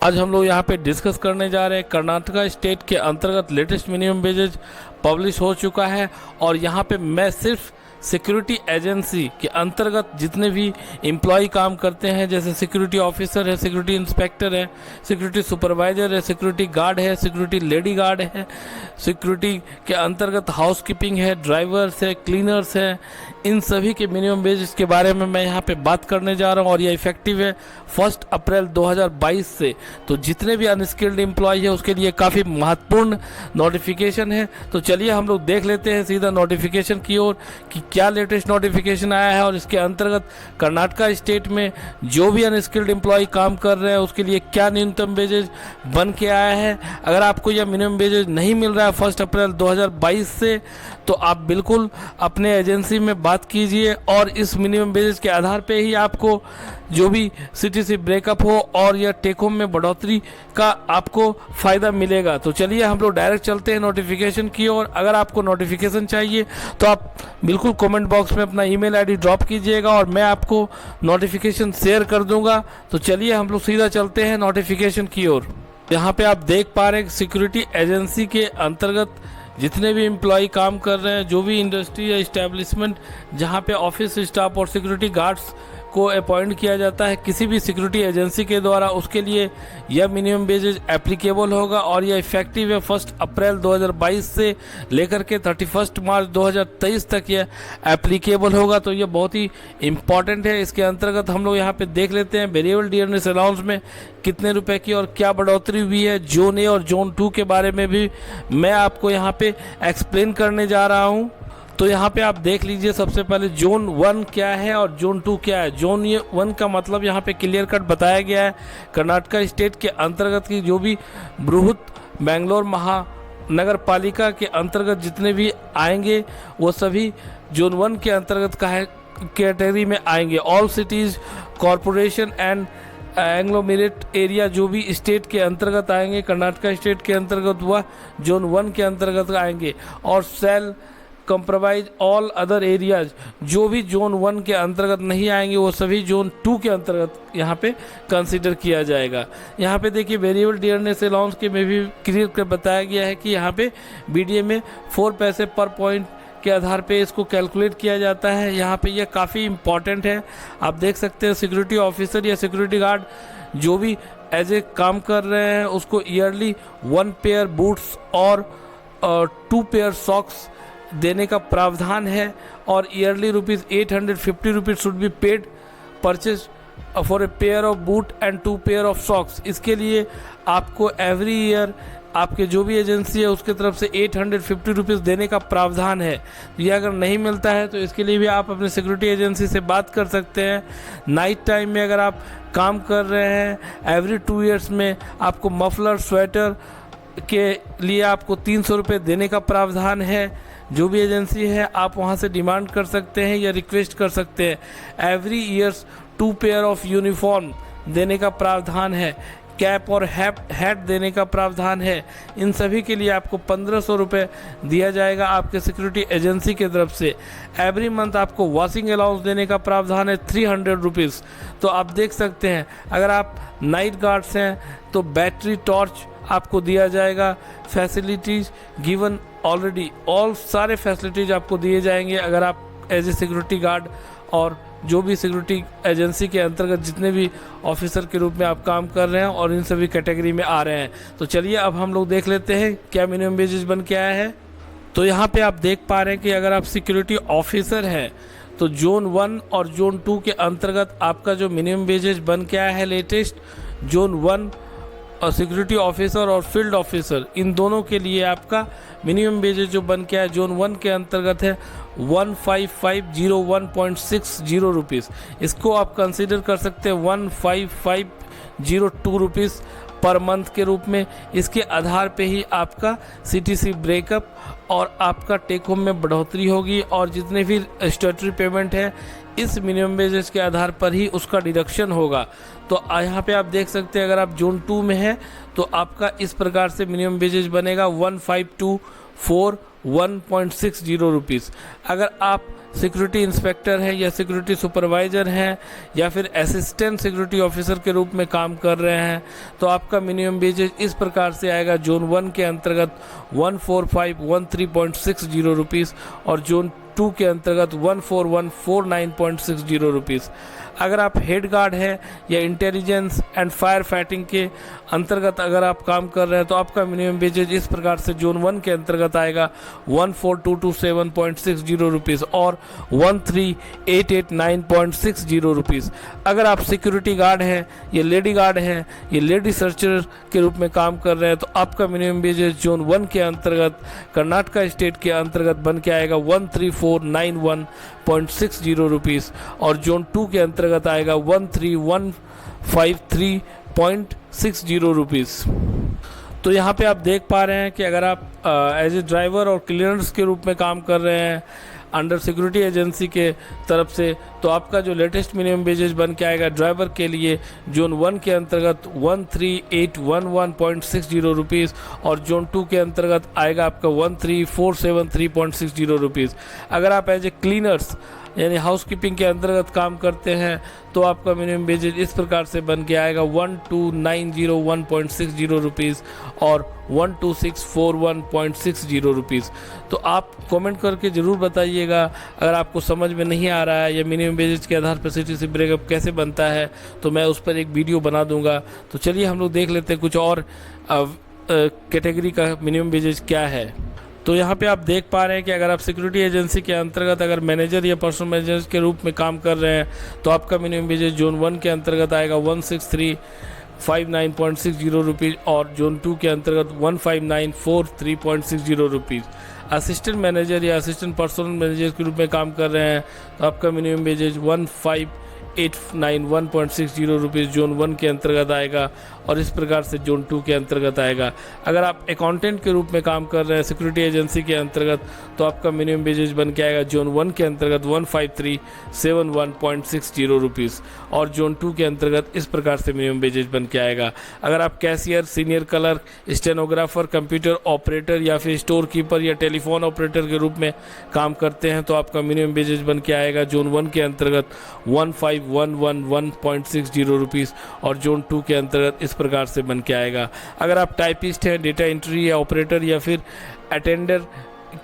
आज हम लोग यहाँ पे डिस्कस करने जा रहे हैं कर्नाटका स्टेट के अंतर्गत लेटेस्ट मिनिमम वेजेज पब्लिश हो चुका है। और यहाँ पे मैं सिर्फ सिक्योरिटी एजेंसी के अंतर्गत जितने भी एम्प्लॉय काम करते हैं, जैसे सिक्योरिटी ऑफिसर है, सिक्योरिटी इंस्पेक्टर है, सिक्योरिटी सुपरवाइजर है, सिक्योरिटी गार्ड है, सिक्योरिटी लेडी गार्ड है, सिक्योरिटी के अंतर्गत हाउसकीपिंग है, ड्राइवर्स है, क्लीनर्स है, इन सभी के मिनिमम वेजेस के बारे में मैं यहाँ पे बात करने जा रहा हूँ। और ये इफेक्टिव है 1 अप्रैल 2022 से। तो जितने भी अनस्किल्ड एम्प्लॉय है उसके लिए काफ़ी महत्वपूर्ण नोटिफिकेशन है। तो चलिए हम लोग देख लेते हैं सीधा नोटिफिकेशन की ओर कि क्या लेटेस्ट नोटिफिकेशन आया है और इसके अंतर्गत कर्नाटका स्टेट में जो भी अनस्किल्ड एम्प्लॉय काम कर रहे हैं उसके लिए क्या न्यूनतम वेजेज बन के आया है। अगर आपको यह मिनिमम वेजेज नहीं मिल रहा है 1 अप्रैल 2022 से, तो आप बिल्कुल अपने एजेंसी में बात कीजिए और इस मिनिमम वेजेज के आधार पे ही आपको जो भी सीटीसी ब्रेकअप हो और या टेक होम में बढ़ोतरी का आपको फ़ायदा मिलेगा। तो चलिए हम लोग डायरेक्ट चलते हैं नोटिफिकेशन की ओर। अगर आपको नोटिफिकेशन चाहिए तो आप बिल्कुल कमेंट बॉक्स में अपना ईमेल आईडी ड्रॉप कीजिएगा और मैं आपको नोटिफिकेशन शेयर कर दूंगा। तो चलिए हम लोग सीधा चलते हैं नोटिफिकेशन की ओर। यहाँ पे आप देख पा रहे हैं सिक्योरिटी एजेंसी के अंतर्गत जितने भी एम्प्लॉय काम कर रहे हैं, जो भी इंडस्ट्री या इस्टेब्लिशमेंट जहाँ पे ऑफिस स्टाफ और सिक्योरिटी गार्ड्स को अपॉइंट किया जाता है किसी भी सिक्योरिटी एजेंसी के द्वारा, उसके लिए यह मिनिमम वेजेज एप्लीकेबल होगा। और यह इफेक्टिव है 1 अप्रैल 2022 से लेकर के 31 मार्च 2023 तक यह एप्लीकेबल होगा। तो यह बहुत ही इम्पॉर्टेंट है। इसके अंतर्गत हम लोग यहाँ पे देख लेते हैं वेरिएबल डियरनेस अलाउंस में कितने रुपए की और क्या बढ़ोतरी हुई है। जोन ए और जोन 2 के बारे में भी मैं आपको यहाँ पे एक्सप्लेन करने जा रहा हूँ। तो यहाँ पे आप देख लीजिए सबसे पहले जोन 1 क्या है और जोन 2 क्या है। जोन 1 का मतलब यहाँ पे क्लियर कट बताया गया है कर्नाटका स्टेट के अंतर्गत की जो भी बृहत बेंगलोर महानगर पालिका के अंतर्गत जितने भी आएंगे वो सभी जोन 1 के अंतर्गत कैटेगरी में आएंगे। All cities corporation and agglomerate area जो भी स्टेट के अंतर्गत आएंगे, कर्नाटका स्टेट के अंतर्गत हुआ जोन 1 के अंतर्गत आएंगे। और cell compromise all other areas जो भी जोन 1 के अंतर्गत नहीं आएंगे वो सभी जोन 2 के अंतर्गत यहाँ पे कंसीडर किया जाएगा। यहाँ पे देखिए वेरिएबल डियरनेस अलाउंस के में भी क्लियर कर बताया गया है कि यहाँ पे बीडीए में 4 पैसे पर पॉइंट के आधार पे इसको कैलकुलेट किया जाता है। यहाँ पे यह काफ़ी इम्पॉर्टेंट है। आप देख सकते हैं सिक्योरिटी ऑफिसर या सिक्योरिटी गार्ड जो भी एज ए काम कर रहे हैं उसको ईयरली 1 पेयर बूट्स और 2 पेयर सॉक्स देने का प्रावधान है। और yearly ₹850 should be paid purchase for a pair of boot and 2 pair of socks. इसके लिए आपको एवरी ईयर आपके जो भी एजेंसी है उसके तरफ से ₹850 देने का प्रावधान है। ये अगर नहीं मिलता है तो इसके लिए भी आप अपने सिक्योरिटी एजेंसी से बात कर सकते हैं। नाइट टाइम में अगर आप काम कर रहे हैं एवरी 2 ईयर्स में आपको मफलर स्वेटर के लिए आपको ₹300 देने का प्रावधान है। जो भी एजेंसी है आप वहां से डिमांड कर सकते हैं या रिक्वेस्ट कर सकते हैं। Every years 2 pair of uniform देने का प्रावधान है। कैप और हैट देने का प्रावधान है। इन सभी के लिए आपको ₹1500 दिया जाएगा आपके सिक्योरिटी एजेंसी की तरफ से। एवरी मंथ आपको वॉशिंग अलाउंस देने का प्रावधान है ₹300। तो आप देख सकते हैं अगर आप नाइट गार्ड्स हैं तो बैटरी टॉर्च आपको दिया जाएगा। फैसिलिटीज़ गिवन ऑलरेडी, ऑल सारे फैसिलिटीज़ आपको दिए जाएंगे अगर आप एज ए सिक्योरिटी गार्ड और जो भी सिक्योरिटी एजेंसी के अंतर्गत जितने भी ऑफिसर के रूप में आप काम कर रहे हैं और इन सभी कैटेगरी में आ रहे हैं। तो चलिए अब हम लोग देख लेते हैं क्या मिनिमम वेजेस बन के आया है। तो यहाँ पे आप देख पा रहे हैं कि अगर आप सिक्योरिटी ऑफिसर हैं तो जोन 1 और जोन 2 के अंतर्गत आपका जो मिनिमम वेजेस बन के आया है लेटेस्ट, जोन 1 और सिक्योरिटी ऑफिसर और फील्ड ऑफिसर इन दोनों के लिए आपका मिनिमम वेजेज जो बन के आया जोन 1 के अंतर्गत है 15501.60 रुपीज़। इसको आप कंसीडर कर सकते हैं 15502 रुपीज़ पर मंथ के रूप में। इसके आधार पे ही आपका सीटीसी ब्रेकअप और आपका टेक होम में बढ़ोतरी होगी और जितने भी स्टैट्यूटरी पेमेंट है इस मिनिमम वेजेस के आधार पर ही उसका डिडक्शन होगा। तो यहाँ पे आप देख सकते हैं अगर आप जोन 2 में हैं तो आपका इस प्रकार से मिनिमम वेजेस बनेगा 152,4 1.60 रुपीज़। अगर आप सिक्योरिटी इंस्पेक्टर हैं या सिक्योरिटी सुपरवाइज़र हैं या फिर असिस्टेंट सिक्योरिटी ऑफिसर के रूप में काम कर रहे हैं तो आपका मिनिमम वेजेज इस प्रकार से आएगा। जोन 1 के अंतर्गत 14513.60 रुपीज़ और जोन 2 के अंतर्गत 14149.60 रुपीज़। अगर आप हेड गार्ड हैं या इंटेलिजेंस एंड फायर फाइटिंग के अंतर्गत अगर आप काम कर रहे हैं तो आपका मिनिमम वेजेज इस प्रकार से जोन 1 के अंतर्गत आएगा 14227.60 रुपीज़ और 13889.60 रुपीज़। अगर आप सिक्योरिटी गार्ड हैं या लेडी गार्ड हैं या लेडी सर्चर के रूप में काम कर रहे हैं तो आपका मिनिमम वेजेज जोन 1 के अंतर्गत कर्नाटका स्टेट के अंतर्गत बन के आएगा 13491.60 रुपीज़ और जोन 2 के अंतर्गत आएगा 13153.60 रुपीज़। तो यहाँ पे आप देख पा रहे हैं कि अगर आप एज ए ड्राइवर और क्लीनर्स के रूप में काम कर रहे हैं अंडर सिक्योरिटी एजेंसी के तरफ से तो आपका जो लेटेस्ट मिनिमम वेजेज बन के आएगा ड्राइवर के लिए जोन 1 के अंतर्गत 13811.60 रुपीज़ और जोन 2 के अंतर्गत आएगा आपका 13473.60 रुपीज़। अगर आप एज ए क्लीनर्स यानी हाउसकीपिंग के अंतर्गत काम करते हैं तो आपका मिनिमम वेजेज इस प्रकार से बन के आएगा 12901.60 रुपीज़ और 12641.60 रुपीज़। तो आप कमेंट करके ज़रूर बताइएगा अगर आपको समझ में नहीं आ रहा है या मिनिमम वेजेज के आधार पर सीटीसी ब्रेकअप कैसे बनता है तो मैं उस पर एक वीडियो बना दूंगा। तो चलिए हम लोग देख लेते हैं कुछ और कैटेगरी का मिनिमम वेजेज क्या है। तो यहाँ पे आप देख पा रहे हैं कि अगर आप सिक्योरिटी एजेंसी के अंतर्गत अगर मैनेजर या पर्सनल मैनेजर के रूप में काम कर रहे हैं तो आपका मिनिमम वेजेज जोन 1 के अंतर्गत आएगा 16359.60 रुपीज़ और जोन 2 के अंतर्गत 15943.60 रुपीज़। असिस्टेंट मैनेजर या असिस्टेंट पर्सनल मैनेजर के रूप में काम कर रहे हैं तो आपका मिनिमम वेजेज 15891.60 रुपीज़ जोन 1 के अंतर्गत आएगा और इस प्रकार से जोन 2 के अंतर्गत आएगा। अगर आप अकाउंटेंट के रूप में काम कर रहे हैं सिक्योरिटी एजेंसी के अंतर्गत तो आपका मिनिमम वेजेज बन के आएगा जोन 1 के अंतर्गत 15371.60 रुपीज़ और जोन 2 के अंतर्गत इस प्रकार से मिनिमम वेजेज बन के आएगा। अगर आप cashier, senior clerk, stenographer, computer operator या फिर स्टोर कीपर या टेलीफोन ऑपरेटर के रूप में काम करते हैं तो आपका मिनिमम वेजेज बन के आएगा जोन 1 के अंतर्गत 15111.60 रुपीज़ और जोन 2 के अंतर्गत इस प्रकार से बन के आएगा। अगर आप टाइपिस्ट हैं, डेटा एंट्री या ऑपरेटर या फिर अटेंडर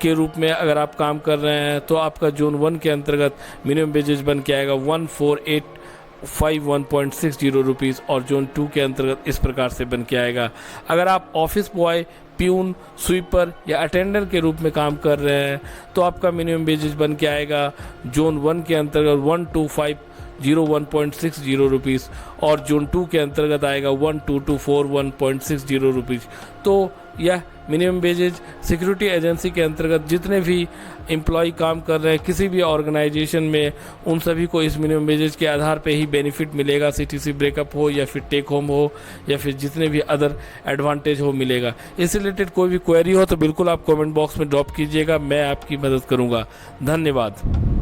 के रूप में अगर आप काम कर रहे हैं तो आपका जोन 1 के अंतर्गत मिनिमम वेजेज बन के आएगा 14851.60 रुपीज़ और जोन 2 के अंतर्गत इस प्रकार से बन के आएगा। अगर आप ऑफिस बॉय, प्यून, स्वीपर या अटेंडर के रूप में काम कर रहे हैं तो आपका मिनिमम वेजेज बन के आएगा जोन 1 के अंतर्गत 12501.60 रुपीज़ और जोन 2 के अंतर्गत आएगा 12241.60 रुपीज़। तो यह मिनिमम वेजेज सिक्योरिटी एजेंसी के अंतर्गत जितने भी एम्प्लॉय काम कर रहे हैं किसी भी ऑर्गेनाइजेशन में उन सभी को इस मिनिमम वेजेज के आधार पे ही बेनिफिट मिलेगा। सीटीसी ब्रेकअप हो या फिर टेक होम हो या फिर जितने भी अदर एडवांटेज हो मिलेगा। इससे रिलेटेड कोई भी क्वेरी हो तो बिल्कुल आप कमेंट बॉक्स में ड्रॉप कीजिएगा, मैं आपकी मदद करूँगा। धन्यवाद।